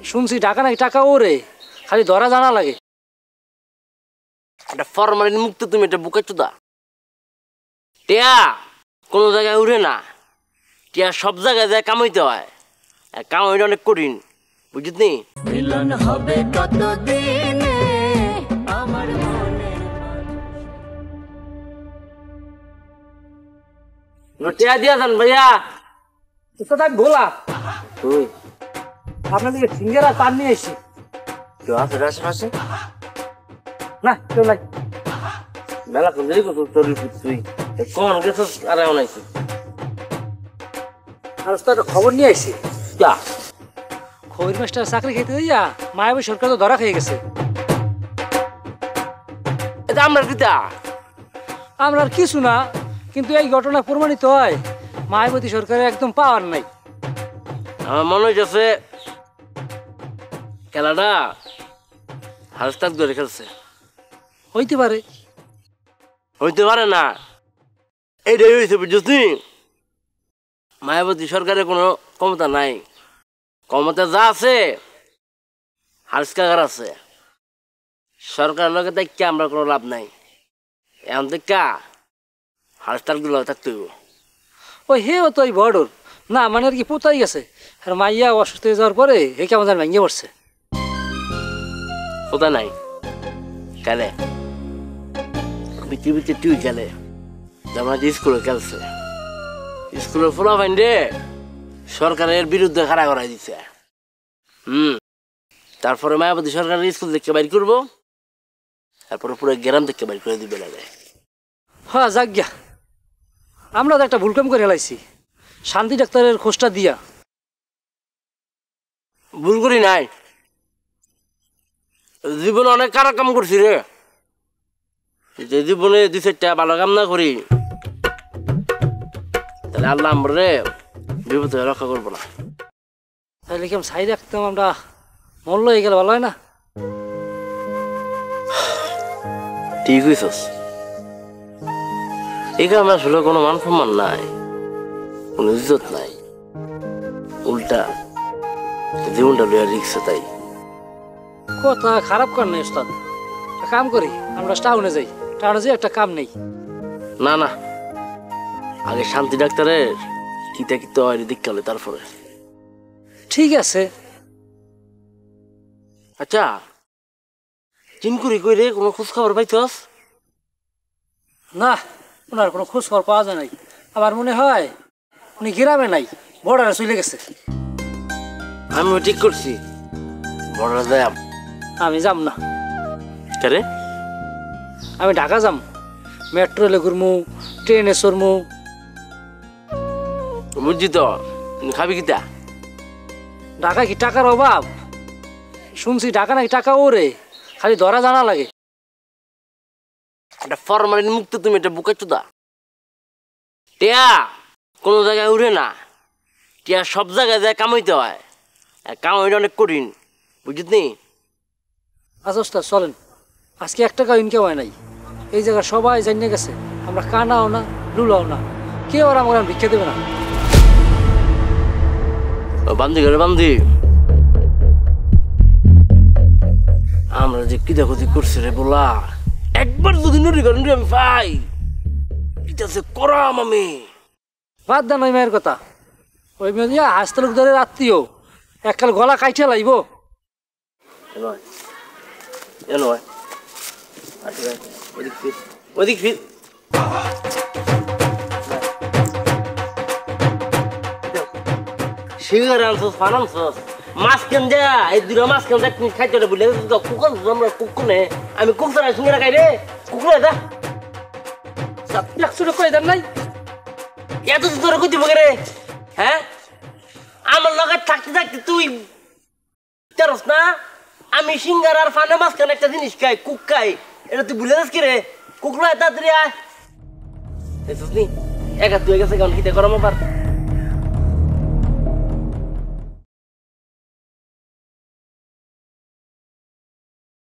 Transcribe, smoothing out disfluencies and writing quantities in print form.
শুনছি টাকা নাকি টাকা ওরে, খালি ধরা জানা লাগে। একটা ফরমালিন মুক্ত তুমি এটা বুকে চুদা। টিয়া কোনো জায়গায় উঠে না, টিয়া সব জায়গায় যায় কামাইতে হয়, কামাইটা অনেক কঠিন, বুঝলি? মিলন হবে কতদিনে আমার মনে। টিয়া দিয়া যান ভাইয়া। ভোলা তুই আপনাদের সিঙ্গেরা পান নিয়ে এসছি। কেউ আছে আশেপাশে? না কেউ নাই। মেলা কোন দেরি কত চলি তুই কোন গেছিস? আরে অনাইছি আর তো একটা খবর নিয়ে আইছি। যা খবর মাস্টার চাকরি খেতে দিয়া মায়াবী সরকার তো ধরা খেয়ে গেছে। এটা আমরা কিতা? আমরা আর কিছু না, কিন্তু এই ঘটনা প্রমাণিত হয় মায়াবতী সরকারের একদম পাওয়ার নাই। আমার মনে হইতেছে খেলাটা হারস্তাদ করে খেলছে। হইতে পারে। হইতে পারে না, এইটাই হয়েছে বুঝছি। মায়াবতী সরকারের কোনো ক্ষমতা নাই, ক্ষমতা যা আছে হারস্কার আছে। সরকারের লগে দেখে আমরা কোনো লাভ নাই, এখন দেখা হারস্তাদগুলো থাকতে হইব। ওই হেও তো ওই বড়র না, মানে আর কি পোতাই গেছে। আর মাইয়া অসুস্থ হয়ে যাওয়ার পরে হে কেমন যেন ভেঙে পড়ছে। কোথায় নাই খেলে পৃথিবীতে তুই খেলে, যেমন স্কুলে খেলছে। স্কুলের ফলাফাইন রে সরকারের বিরুদ্ধে খাড়া করাই দিচ্ছে। তারপরে মায়াবতী সরকারের স্কুল থেকে বাইর করবো, তারপরে পুরো গ্রাম থেকে বাইর করে দিবে লাগে। হ্যাঁ যাক গিয়া, আমরা তো একটা ভুল কাম করে হেলাইছি শান্তি ডাক্তারের খোঁজটা দিয়া। ভুল করি নাই, জীবনে অনেক খারাপ কাম করছি রে। যে জীবনে দু চারটা ভালো কাম না করি তাহলে আল্লাহ আমরা রে বিপদ রক্ষা করবো না। তাহলে কেমন সাই রাখতাম আমরা, মল্ল হয়ে গেলে ভালো হয় না? ঠিক হইছস, এই কামে আসলে কোনো মান সম্মান নাই, কোনো ইজ্জত নাই, উল্টা জীবনটা লইয়া রিক্সে। তাই কথা খারাপ কর নাই ওস্তাদ, কাম করি আমরা টাউনে যাই, টাউনে যাই একটা কাম নেই। না না, আগে শান্তি ডাক্তারের কিতা কিতা হয় দীক্ষা হলে তারপরে। ঠিক আছে। আচ্ছা চিনকুরি কই রে, কোনো খোঁজ খবর পাইছস? না, ওনার কোনো খোঁজ খবর পাওয়া যায় নাই। আমার মনে হয় উনি গ্রামে নাই, বর্ডারে চলে গেছে। আমিও ঠিক করছি, বড় যাই। আমি যাম না। কে? আমি ঢাকা যাম, মেট্রো রেলে ঘুরমু, ট্রেনে চড়মু। বুঝছি তো, খাবি কিতা? ঢাকা কি টাকার অভাব? শুনছি ঢাকা নাকি টাকা ওরে, খালি ধরা জানা লাগে। একটা ফরমালিন মুক্ত তুমি এটা বুকে চুদা। টিয়া কোনো জায়গায় উঠে না, টিয়া সব জায়গায় যায় কামাইতে হয়, কামাইটা অনেক কঠিন, বুঝলি? আচ্ছা ওস্তাদ চলেন, আজকে 1 টাকা ইনকাম হয় নাই। এই জায়গা সবাই জানিয়ে গেছে আমরা কানাও না লুলাও না, কেউ আর আমার ভিক্ষা দেবে না। বান্দি ঘরে বান্দি, আমরা যে কিদা ক্ষতি করছি রে বলা, একবার যদি নুরি করেন আমি ভাই এটা যে করাম আমি। বাদ দেন ওই মেয়ের কথা, ওই মেয়ে দিয়া হাসতালুকদারের আত্মীয়, এককাল গলা কাইটে লাইব। ওদিক ফির। সিঙ্গার আনছস, ফান আনছস, মাছ কেন যা, এই দুটো মাছ কেন যা খাইতে বলে কুকুর, আমরা কুকুরে, আমি কুকুর সিঙ্গারা খাই রে, কুকুরে যা 100 টাকা দেন নাই। এত তোর কই দিব রে? হ্যাঁ, আমার লগে থাকতে থাকতে তুই তেরস না? আমি সিঙ্গার আর ফানা মাছ কেন একটা জিনিস খাই, কুক খাই, এটা তুই ভুলে যাস কি রে? কুকুর তাড়াতাড়ি আয়। তুই একা তুই গেছে কেমন কিতে করম আবার।